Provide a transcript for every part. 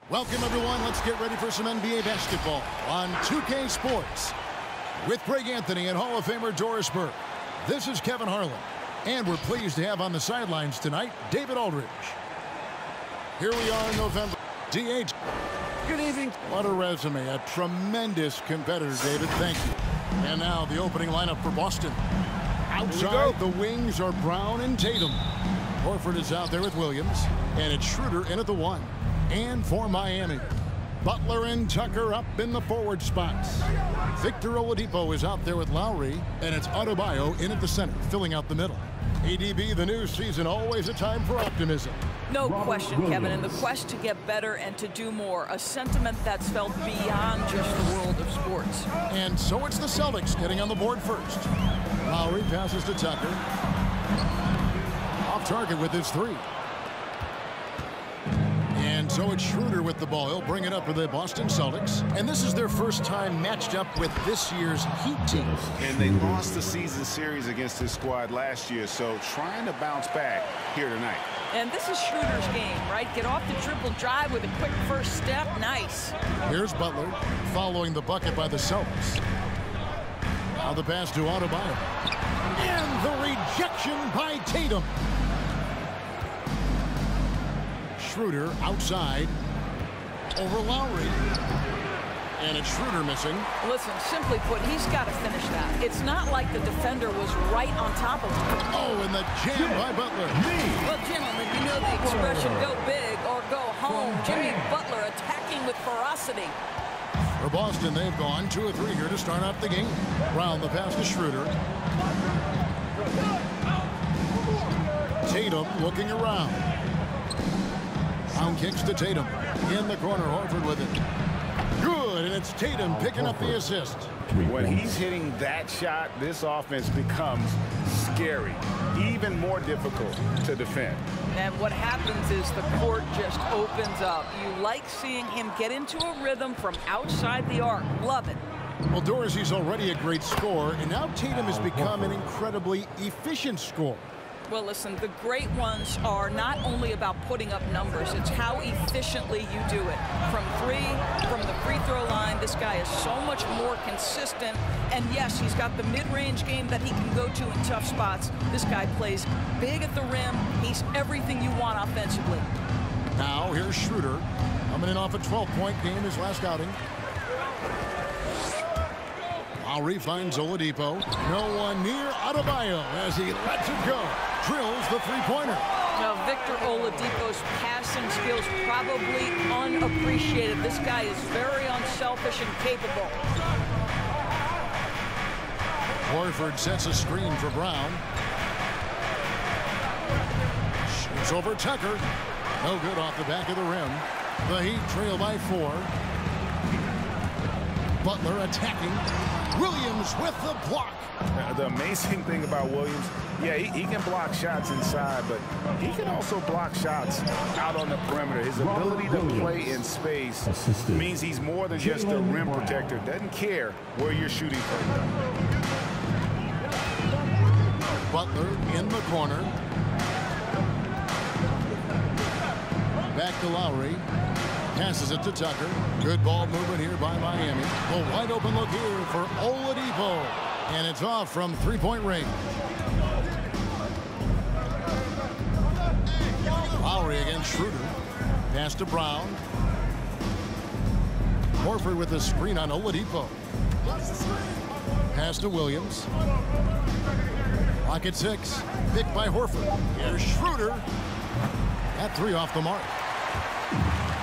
Welcome, everyone. Let's get ready for some NBA basketball on 2K Sports. With Greg Anthony and Hall of Famer Doris Burke, this is Kevin Harlan. And we're pleased to have on the sidelines tonight, David Aldridge. Here we are in November. DH. Good evening. What a resume. A tremendous competitor, David. Thank you. And now the opening lineup for Boston. Outside, the wings are Brown and Tatum. Horford is out there with Williams. And it's Schroeder in at the 1. And for Miami, Butler and Tucker up in the forward spots. Victor Oladipo is out there with Lowry, and it's Adebayo in at the center, filling out the middle. ADB, the new season, always a time for optimism. No question, Kevin, in the quest to get better and to do more, a sentiment that's felt beyond just the world of sports. And so it's the Celtics getting on the board first. Lowry passes to Tucker. Off target with his 3. And so it's Schroeder with the ball. He'll bring it up for the Boston Celtics. And this is their first time matched up with this year's Heat team. And they lost the season series against this squad last year, so trying to bounce back here tonight. And this is Schroeder's game, right? Get off the dribble drive with a quick first step. Nice. Here's Butler following the bucket by the Celtics. Now the pass to Adebayo. And the rejection by Tatum. Schroeder outside over Lowry. And it's Schroeder missing. Listen, simply put, he's got to finish that. It's not like the defender was right on top of him. Oh, and the jam by Butler. Well, gentlemen, you know the expression, go big or go home. Jimmy Butler attacking with ferocity. For Boston, they've gone 2 of 3 here to start out the game. Brown, the pass to Schroeder. Tatum looking around. Brown kicks to Tatum. In the corner, Horford with it. Good, and it's Tatum picking up the assist. When he's hitting that shot, this offense becomes scary, even more difficult to defend. And what happens is the court just opens up. You like seeing him get into a rhythm from outside the arc. Love it. Well, Dorsey's already a great scorer, and now Tatum has become an incredibly efficient scorer. Well, listen, the great ones are not only about putting up numbers, it's how efficiently you do it. From 3, from the free throw line, this guy is so much more consistent. And yes, he's got the mid-range game that he can go to in tough spots. This guy plays big at the rim. He's everything you want offensively. Now, here's Schroeder coming in off a 12-point game his last outing. Lowry finds Oladipo. No one near Adebayo as he lets it go. Drills the three-pointer. Now, Victor Oladipo's passing skills probably unappreciated. This guy is very unselfish and capable. Horford sets a screen for Brown. Shoots over Tucker. No good off the back of the rim. The Heat trail by 4. Butler attacking. Williams with the block. The amazing thing about Williams, yeah, he can block shots inside, but he can also block shots out on the perimeter. His ability to play in space means he's more than just a rim protector. Doesn't care where you're shooting from. Butler in the corner. Back to Lowry. Passes it to Tucker. Good ball movement here by Miami. A wide open look here for Oladipo. And it's off from 3-point range. Lowry against Schroeder. Pass to Brown. Horford with the screen on Oladipo. Pass to Williams. Clock at 6. Picked by Horford. Here's Schroeder. That 3 off the mark.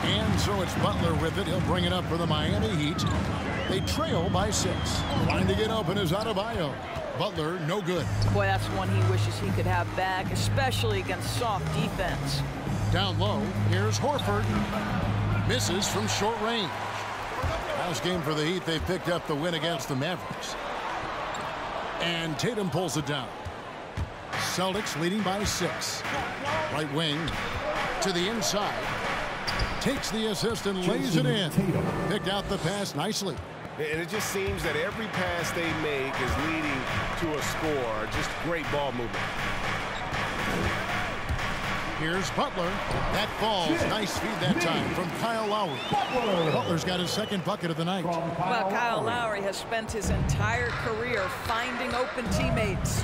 And so it's Butler with it. He'll bring it up for the Miami Heat. They trail by 6. Trying to get open is Adebayo. Butler, no good. Boy, that's one he wishes he could have back, especially against soft defense. Down low, here's Horford. Misses from short range. Last game for the Heat, they picked up the win against the Mavericks. And Tatum pulls it down. Celtics leading by 6. Right wing to the inside. Takes the assist and lays it in. Picked out the pass nicely. And it just seems that every pass they make is leading to a score. Just great ball movement. Here's Butler. That falls. Nice feed that time from Kyle Lowry. Butler's got his second bucket of the night. Well, Kyle Lowry has spent his entire career finding open teammates.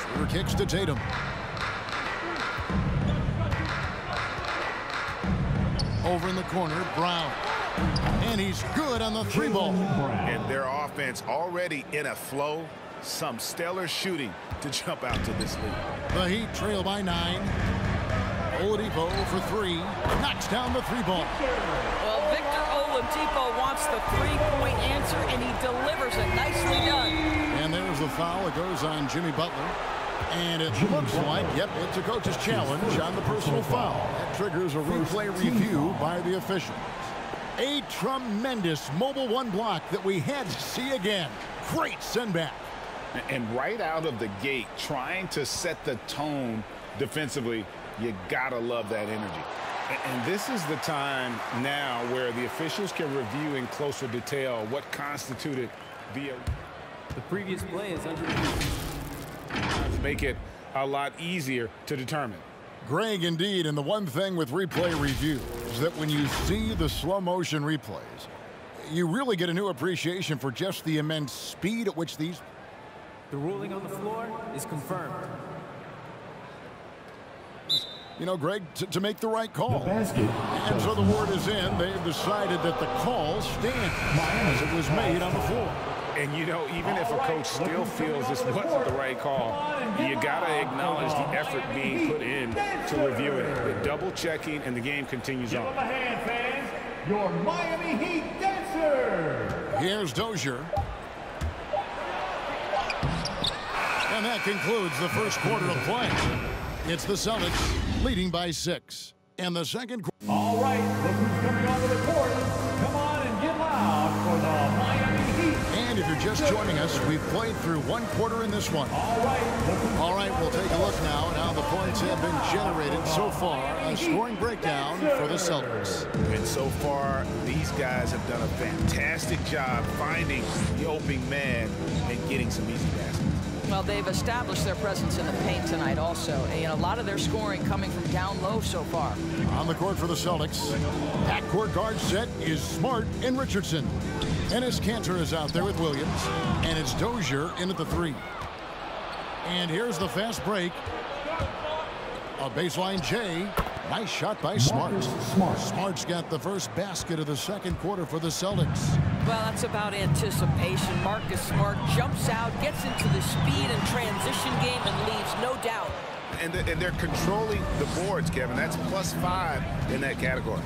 Shooter kicks to Tatum. Over in the corner, Brown. And he's good on the three ball. And their offense already in a flow. Some stellar shooting to jump out to this lead. The Heat trail by 9. Oladipo for 3. Knocks down the three ball. Well, Victor Oladipo wants the three-point answer, and he delivers it. Nicely done. And there's the foul. It goes on Jimmy Butler. And it looks like, yep, it's a coach's challenge on the personal foul. That triggers a replay review by the officials. A tremendous mobile one block that we had to see again. Great send back. And right out of the gate, trying to set the tone defensively, you gotta love that energy. And this is the time now where the officials can review in closer detail what constituted the previous play is under review. Make it a lot easier to determine. Greg, indeed, and the one thing with replay review is that when you see the slow motion replays, you really get a new appreciation for just the immense speed at which these. The ruling on the floor is confirmed. You know, Greg, to make the right call. And so the word is in. They've decided that the call stands as it was made on the floor. And, you know, even if a coach still feels this wasn't the right call, you got to acknowledge the effort being put in to review it. The double checking, and the game continues on. Give them a hand, fans. Your Miami Heat dancer. Here's Dozier. And that concludes the first quarter of play. It's the Celtics leading by 6. And the second quarter. All right, look who's coming onto the court. Come on and get loud for the Miami Heat. And if you're just joining us, we've played through one quarter in this one. All right, we'll take a look now at how the points have been generated so far. A scoring breakdown for the Celtics. And so far, these guys have done a fantastic job finding the opening man and getting some easy baskets. Well, they've established their presence in the paint tonight also. And a lot of their scoring coming from down low so far. On the court for the Celtics, backcourt guard set is Smart and Richardson. Enes Kanter is out there with Williams. And it's Dozier in at the 3. And here's the fast break. A baseline J. Nice shot by Smart. Smart's got the first basket of the second quarter for the Celtics. Well, that's about anticipation. Marcus Smart jumps out, gets into the speed and transition game, and leaves no doubt. And they're controlling the boards, Kevin. That's +5 in that category.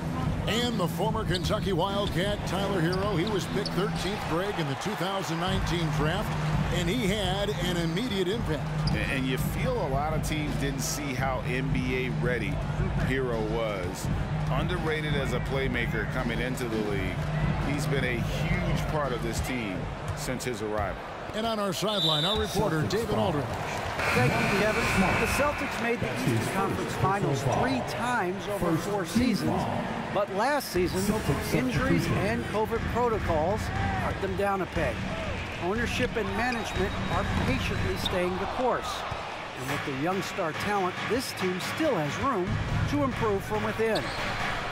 And the former Kentucky Wildcat, Tyler Hero, he was picked 13th, Greg, in the 2019 draft, and he had an immediate impact. And you feel a lot of teams didn't see how NBA ready Hero was. Underrated as a playmaker coming into the league. He's been a huge part of this team since his arrival. And on our sideline, our reporter, David Aldridge. Thank you, Kevin. The Celtics made the Eastern Conference Finals 3 times over 4 seasons. But last season, injuries and COVID protocols knocked them down a peg. Ownership and management are patiently staying the course. And with the young star talent, this team still has room to improve from within.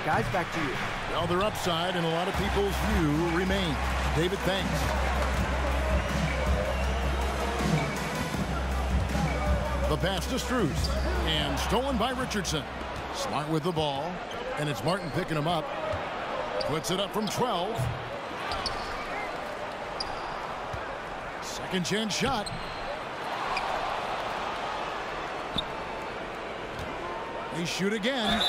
Guys, back to you. Well, their upside in a lot of people's view remains. David, thanks. The pass to Strus, and stolen by Richardson. Smart with the ball, and it's Martin picking him up. Puts it up from 12. Second chance shot. They shoot again.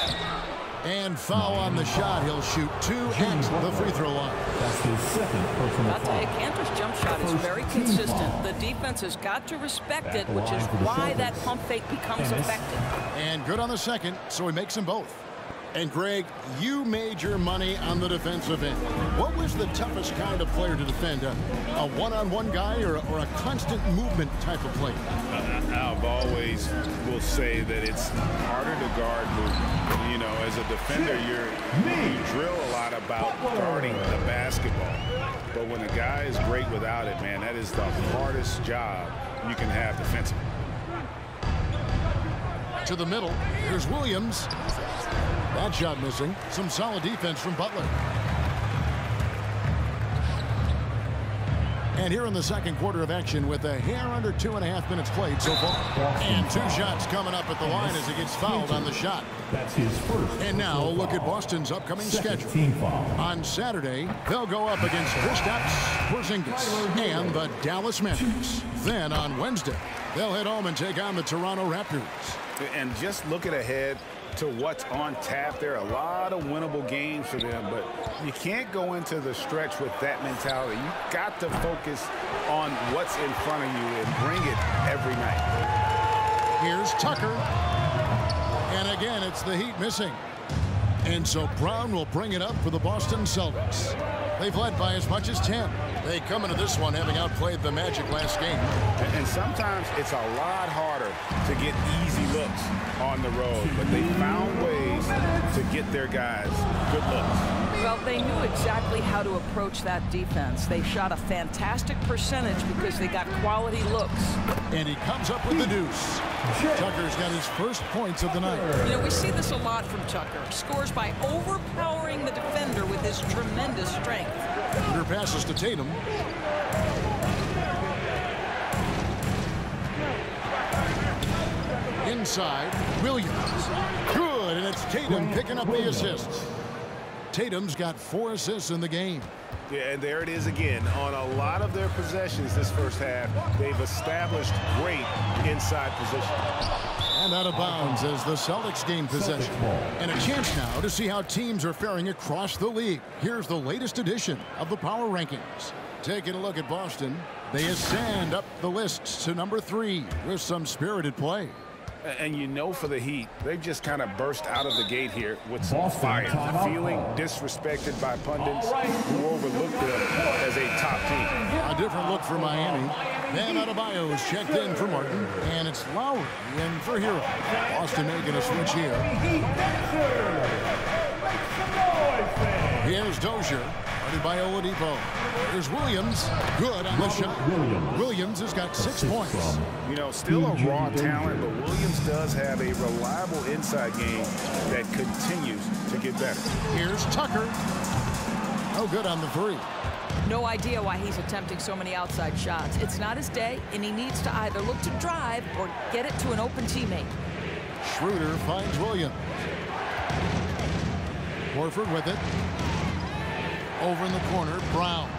And foul on the shot. He'll shoot 2 at the free throw line. That's his second personal I'll tell you, Kanter's jump shot is very consistent. The defense has got to respect it, which is why that pump fake becomes effective. And good on the second, so he makes them both. And Greg, you made your money on the defensive end. What was the toughest kind of player to defend? A one-on-one guy or a constant movement type of player? I've always will say that it's harder to guard movement. You know, as a defender, you drill a lot about guarding the basketball. But when a guy is great without it, man, that is the hardest job you can have defensively. To the middle. Here's Williams. That shot missing. Some solid defense from Butler. And here in the second quarter of action with a hair under 2.5 minutes played so far. And 2 shots coming up at the line as he gets fouled on the shot. That's his first. And now a look at Boston's upcoming schedule. On Saturday, they'll go up against Kristaps Porzingis and the Dallas Mavericks. Then on Wednesday, they'll head home and take on the Toronto Raptors. And just looking ahead to what's on tap, there are a lot of winnable games for them, but you can't go into the stretch with that mentality. You got to focus on what's in front of you and bring it every night. Here's Tucker. And again, it's the Heat missing. And so Brown will bring it up for the Boston Celtics. They've led by as much as 10. They come into this one having outplayed the Magic last game. And sometimes it's a lot harder to get easy looks on the road, but they found ways to get their guys good looks. Well, they knew exactly how to approach that defense. They shot a fantastic percentage because they got quality looks. And he comes up with the deuce. Tucker's got his first points of the night. You know, we see this a lot from Tucker. Scores by overpowering the defender with his tremendous strength. Under passes to Tatum. Inside, Williams. Good, and it's Tatum picking up the assists. Tatum's got 4 assists in the game. Yeah, and there it is again. On a lot of their possessions this first half, they've established great inside position. And out of bounds as the Celtics gain possession. And a chance now to see how teams are faring across the league. Here's the latest edition of the Power Rankings. Taking a look at Boston, they ascend up the list to number 3 with some spirited play. And you know, for the Heat, they've just kind of burst out of the gate here with some Boston, fire. Feeling timeout. disrespected by pundits who overlooked them as a top team. A different look for Miami. Bam Adebayo is checked in for Martin, and it's Lowry in for Hero. Boston making a switch here. Here's Dozier, guarded by Oladipo. Here's Williams, good on the shot. Williams has got 6 points. You know, still a raw talent, but Williams does have a reliable inside game that continues to get better. Here's Tucker. No good on the 3. No idea why he's attempting so many outside shots. It's not his day, and he needs to either look to drive or get it to an open teammate. Schroeder finds Williams. Horford with it. Over in the corner, Brown.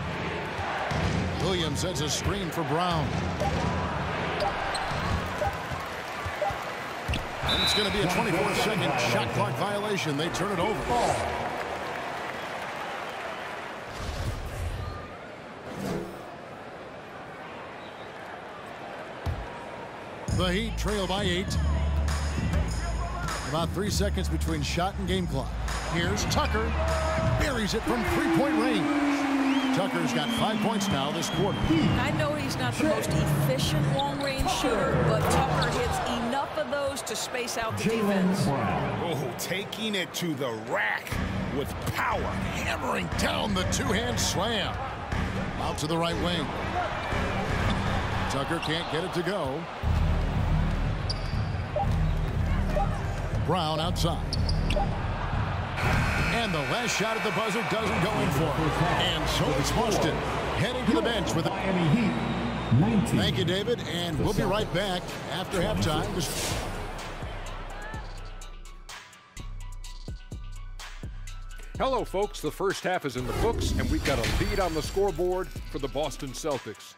Williams sets a screen for Brown. And it's going to be a 24-second shot clock violation. They turn it over. The Heat trail by 8. About 3 seconds between shot and game clock. Here's Tucker. Buries it from 3-point range. Tucker's got 5 points now this quarter. I know he's not the most efficient long-range shooter, but Tucker hits enough of those to space out the defense. Oh, taking it to the rack with power. Hammering down the two-hand slam. Out to the right wing. Tucker can't get it to go. Brown outside. And the last shot at the buzzer doesn't go in for him. And so it's Boston heading to the bench with Miami Heat, 19. Thank you, David, and we'll be right back after halftime. Hello, folks. The first half is in the books, and we've got a lead on the scoreboard for the Boston Celtics.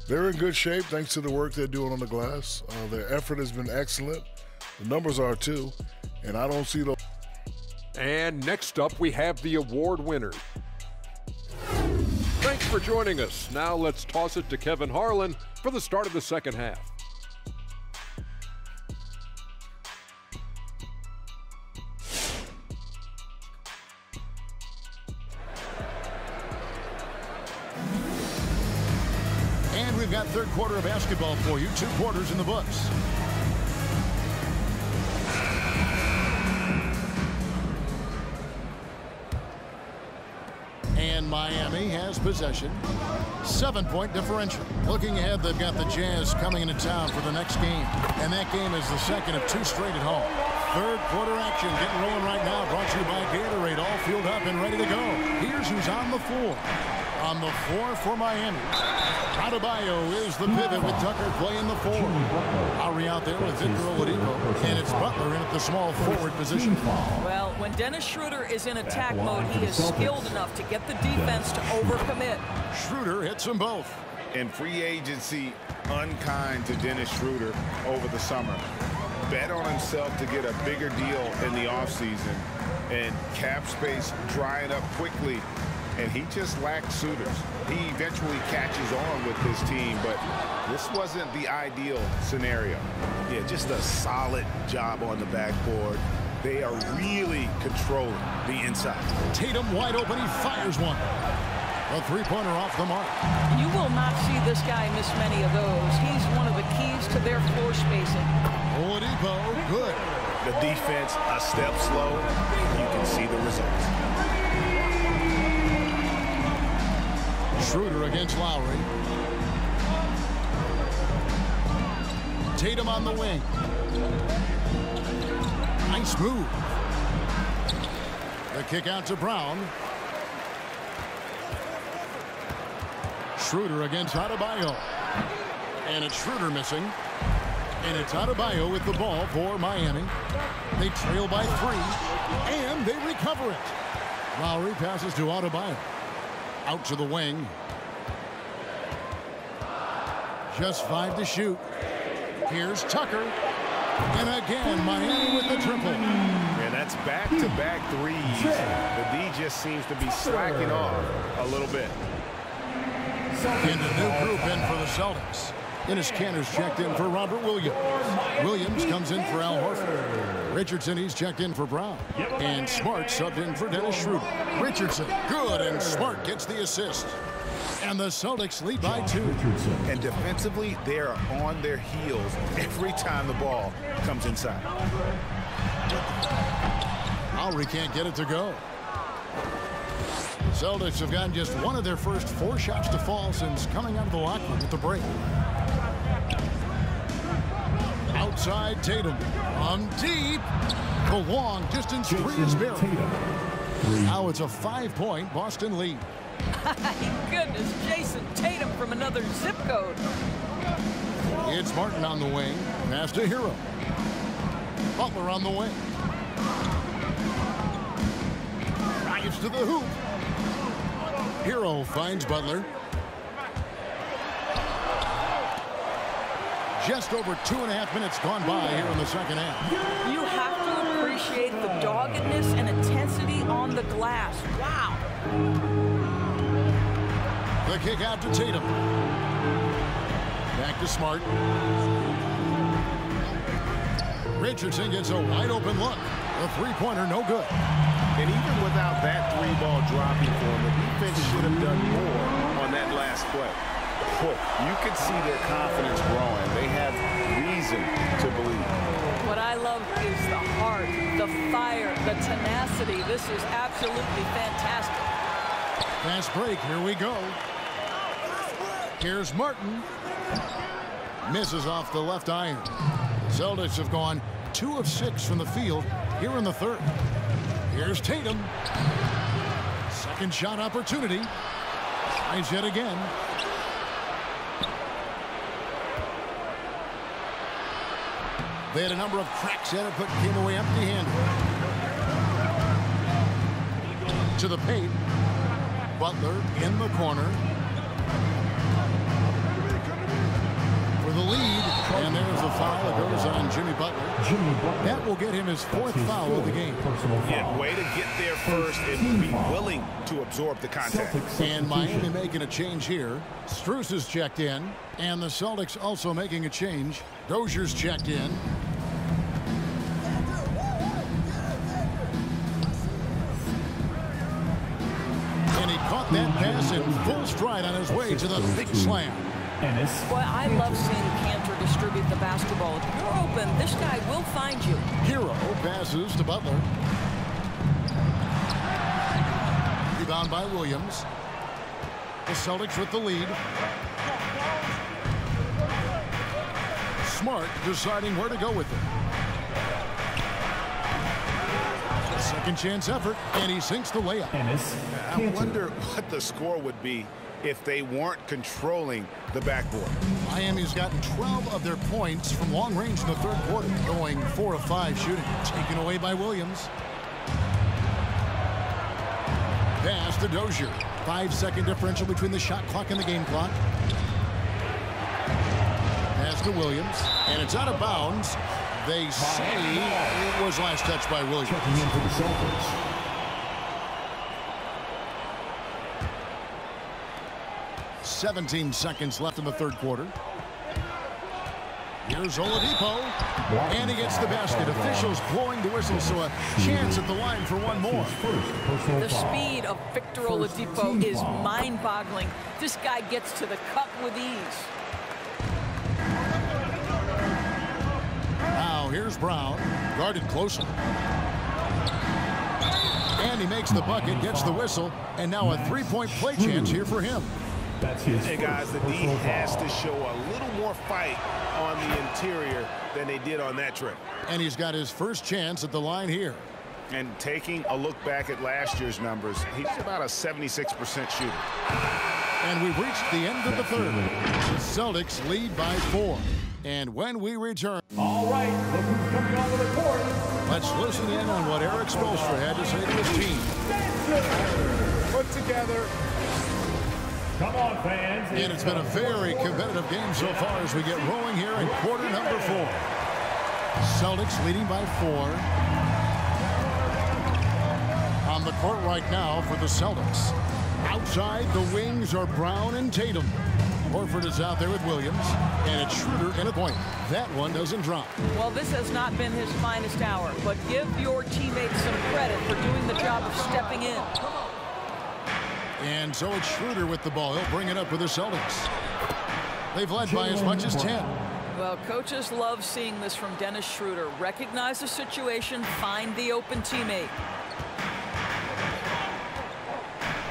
They're in good shape thanks to the work they're doing on the glass. Their effort has been excellent. The numbers are too, and I don't see those. And next up, we have the award winner. Thanks for joining us. Now let's toss it to Kevin Harlan for the start of the second half. And we've got third quarter of basketball for you. 2 quarters in the books. And And Miami has possession. 7-point differential. Looking ahead, they've got the Jazz coming into town for the next game. And that game is the second of 2 straight at home. Third quarter action getting rolling right now. Brought to you by Gatorade. All filled up and ready to go. Here's who's on the floor. On the floor for Miami, Adebayo is the pivot with Tucker playing the 4. Lowry out there with Victor Oladipo. And it's Butler in at the small forward position. Well, when Dennis Schroeder is in attack mode, he is skilled enough to get the defense to overcommit. Schroeder hits them both. And free agency unkind to Dennis Schroeder over the summer. Bet on himself to get a bigger deal in the offseason. And cap space drying up quickly. And he just lacked suitors. He eventually catches on with his team, but this wasn't the ideal scenario. Yeah, just a solid job on the backboard. They are really controlling the inside. Tatum wide open. He fires one. A three-pointer off the mark. You will not see this guy miss many of those. He's one of the keys to their floor spacing. Oladipo, good. The defense a step slow. You can see the results. Schroeder against Lowry. Tatum on the wing. Nice move. The kick out to Brown. Schroeder against Adebayo. And it's Schroeder missing. And it's Adebayo with the ball for Miami. They trail by 3. And they recover it. Lowry passes to Adebayo. Out to the wing. Just 5 to shoot. Here's Tucker. And again, Miami with the triple. And that's back-to-back threes. The D just seems to be slacking off a little bit. And a new group in for the Celtics. Enes Kanter's checked in for Robert Williams. Williams comes in for Al Horford. Richardson, he's checked in for Brown. And Smart subbed in for Dennis Schroeder. Richardson, good, and Smart gets the assist. And the Celtics lead by 2. And defensively, they are on their heels every time the ball comes inside. Lowry can't get it to go. Celtics have gotten just one of their first 4 shots to fall since coming out of the locker room at the break. Outside Tatum. On deep. The long distance three is buried. Now it's a 5-point Boston lead. Goodness, Jason Tatum from another zip code. It's Martin on the wing. Pass to Hero. Butler on the wing. Drives to the hoop. Hero finds Butler. Just over 2.5 minutes gone by here in the second half. You have to appreciate the doggedness and intensity on the glass. Wow. The kick out to Tatum. Back to Smart. Richardson gets a wide open look. The three-pointer no good. And even without that 3-ball dropping for him, the defense should have done more on that last play. You can see their confidence growing. They have reason to believe. What I love is the heart, the fire, the tenacity. This is absolutely fantastic. Fast break. Here we go. Here's Martin. Misses off the left iron. Celtics have gone 2 of 6 from the field here in the third. Here's Tatum. Second shot opportunity. Tries yet again. They had a number of cracks at it, but came away empty-handed. To the paint. Butler in the corner. For the lead. And there's the foul that goes on Jimmy Butler. That will get him his 4th foul of the game. Yeah, way to get there first and be willing to absorb the contact. And Miami making a change here. Strus is checked in. And the Celtics also making a change. Dozier's checked in. And he caught that pass in full stride on his way to the big slam. Boy, I love seeing Kanter distribute the basketball. If you're open, this guy will find you. Hero passes to Butler. Rebound by Williams. The Celtics with the lead. Smart deciding where to go with it. Second chance effort, and he sinks the layup. I wonder what the score would be if they weren't controlling the backboard. Miami's gotten 12 of their points from long range in the third quarter, going 4 of 5 shooting. Taken away by Williams. Pass to Dozier. 5-second differential between the shot clock and the game clock. Pass to Williams, and it's out of bounds. They say it was last touched by Williams. Checking in for the Celtics. 17 seconds left in the third quarter. Here's Oladipo, and he gets the basket. Officials blowing the whistle, so a chance at the line for one more. The speed of Victor Oladipo is mind-boggling. This guy gets to the cup with ease. Now here's Brown, guarded closely. And he makes the bucket, gets the whistle, and now a three-point play chance here for him. Hey guys, the D has to show a little more fight on the interior than they did on that trip. And he's got his first chance at the line here. And taking a look back at last year's numbers, he's about a 76% shooter. And we've reached the end of the third. The Celtics lead by 4. And when we return, All right, look who's coming onto the court. let's listen in on what Eric Spoelstra had to say to his team. Put together. Come on, fans. And it's been a very competitive game so far as we get rolling here in quarter number 4. Celtics leading by 4. On the court right now for the Celtics. Outside, the wings are Brown and Tatum. Horford is out there with Williams, and it's Schroeder in a point. That one doesn't drop. Well, this has not been his finest hour, but give your teammates some credit for doing the job of stepping in. And so it's Schroeder with the ball. He'll bring it up with the Celtics. They've led by as much as 10. Well, coaches love seeing this from Dennis Schroeder. Recognize the situation, find the open teammate.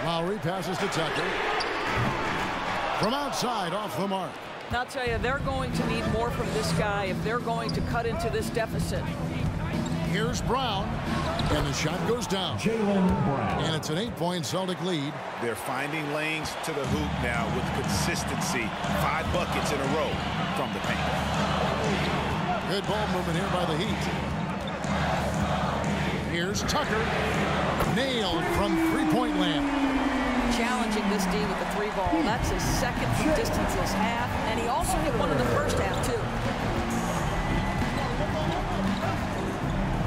Lowry passes to Tucker. From outside, off the mark. Now, I'll tell you, they're going to need more from this guy if they're going to cut into this deficit. Here's Brown, and the shot goes down. Jaylen Brown. And it's an 8-point Celtic lead. They're finding lanes to the hoop now with consistency. 5 buckets in a row from the paint. Good ball movement here by the Heat. Here's Tucker. Nailed from three-point land. Challenging this D with the 3-ball. That's his second from distance this half, and he also hit one in the first half, too.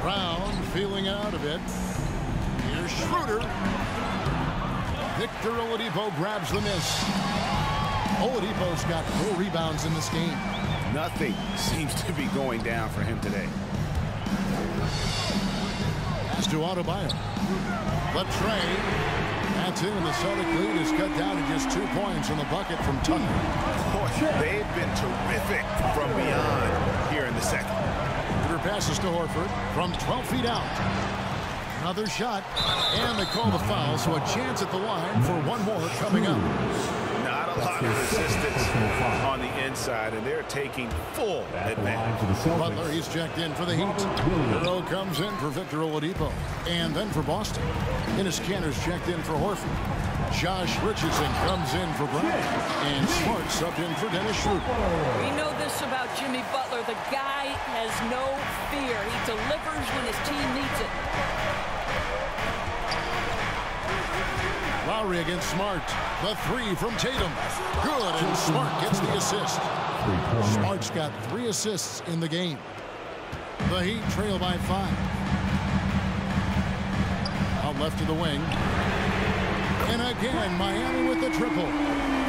Brown feeling out a bit. Here's Schroeder. Victor Oladipo grabs the miss. Oladipo's got 4 rebounds in this game. Nothing seems to be going down for him today. Pass to Adebayo. The tray. That's in, and the Celtic lead is cut down to just 2 points on the bucket from Tucker. Boy, they've been terrific from beyond here in the second. Schroeder passes to Horford from 12 feet out. Another shot, and they call the foul, so a chance at the line for one more coming up. Not a lot of resistance on the inside, and they're taking full advantage. Butler, he's checked in for the Heat. Hero comes in for Victor Oladipo. And then for Boston, Enes Kanter's checked in for Horford. Josh Richardson comes in for Brown. And Smart subbed in for Dennis Schroeder. We know this about Jimmy Butler. The guy has no fear. He delivers when his team needs it. Lowry against Smart. The 3 from Tatum. Good, and Smart gets the assist. Smart's got 3 assists in the game. The Heat trail by 5. Out left to the wing. And again, Miami with the triple.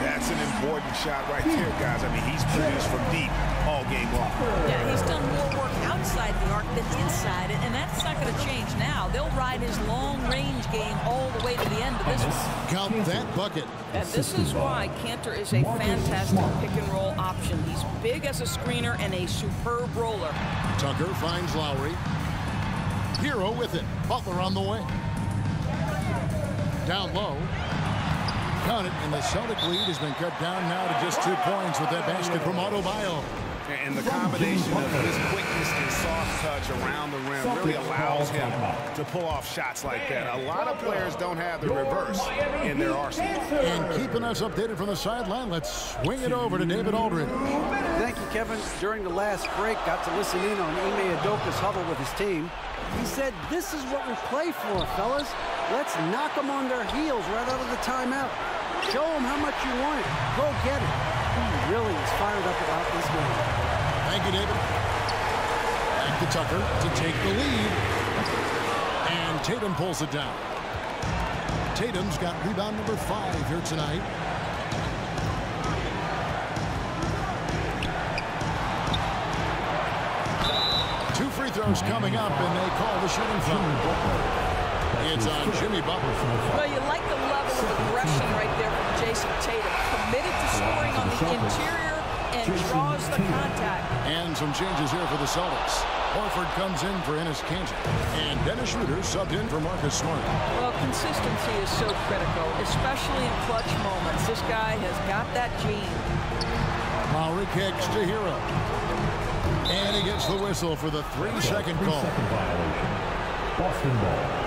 That's an important shot right there, guys. I mean, he's produced from deep all game long. Yeah, he's done more work outside the arc than inside it, and that's not going to change now. They'll ride his long-range game all the way to the end of this one. Count that bucket. And this is why Kanter is a fantastic pick-and-roll option. He's big as a screener and a superb roller. Tucker finds Lowry. Hero with it. Butler on the wing. Down low. Count it, and the Celtic lead has been cut down now to just 2 points with that basket from Adebayo. And the combination of his quickness and soft touch around the rim really allows him to pull off shots like that. A lot of players don't have the reverse in their arsenal. And keeping us updated from the sideline, let's swing it over to David Aldridge. Thank you, Kevin. During the last break, got to listen in on Ime Udoka's huddle with his team. He said, "This is what we play for, fellas. Let's knock them on their heels right out of the timeout. Show them how much you want it. Go get it." He really is fired up about this game. Thank you, David. Back to Tucker to take the lead. And Tatum pulls it down. Tatum's got rebound number 5 here tonight. Two free throws coming up, and they call the shooting foul. It's on Jimmy Butler. Well, you like the level of aggression right there from Jason Tatum. Committed to scoring on the interior and draws the contact. And some changes here for the Celtics. Horford comes in for Enes Kanter. And Dennis Schroeder subbed in for Marcus Smart. Well, consistency is so critical, especially in clutch moments. This guy has got that gene. Lowry kicks to Hero. And he gets the whistle for the 3-second call. Boston ball.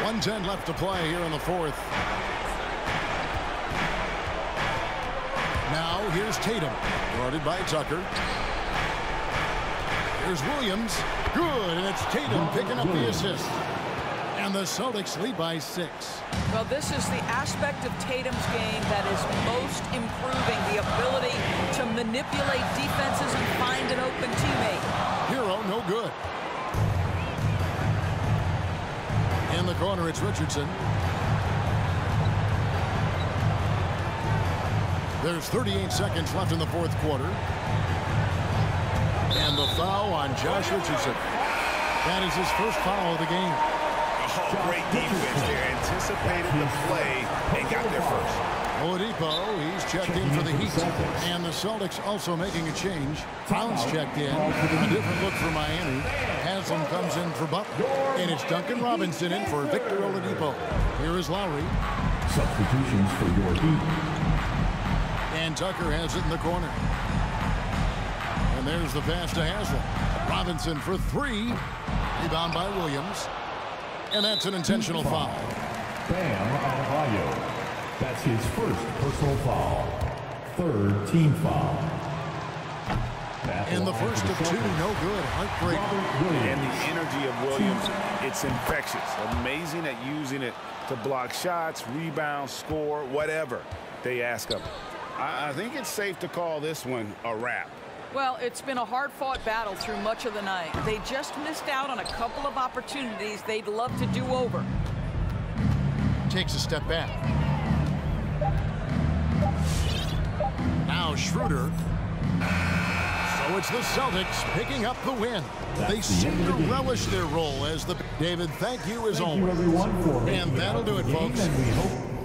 .110 left to play here in the 4th. Now here's Tatum, guarded by Tucker. Here's Williams. Good, and it's Tatum picking up the assist. And the Celtics lead by 6. Well, this is the aspect of Tatum's game that is most improving, the ability to manipulate defenses and find an open teammate. Hero, no good. In the corner, it's Richardson. There's 38 seconds left in the 4th quarter. And the foul on Josh Richardson. That is his first foul of the game. Oh, great defense there. Anticipated the play and got there first. Oladipo, he's checked in for the Heat. And the Celtics also making a change. Towns checked in. A different look for Miami. Haslam comes in for Butler. And it's Duncan Robinson in for Victor Oladipo. Here is Lowry. Substitutions for your Heat. And Tucker has it in the corner. And there's the pass to Haslam. Robinson for 3. Rebound by Williams. And that's an intentional foul. Bam Adebayo. That's his first personal foul. 3rd team foul. And the first of 2, no good. Heartbreaking. And the energy of Williams, it's infectious. Amazing at using it to block shots, rebound, score, whatever they ask of him. I think it's safe to call this one a wrap. Well, it's been a hard-fought battle through much of the night. They just missed out on a couple of opportunities they'd love to do over. Takes a step back. Now Schroeder. So it's the Celtics picking up the win. They seem to relish their role as the... David, thank you as always. Thank you everyone for and that'll do it, folks. And we hope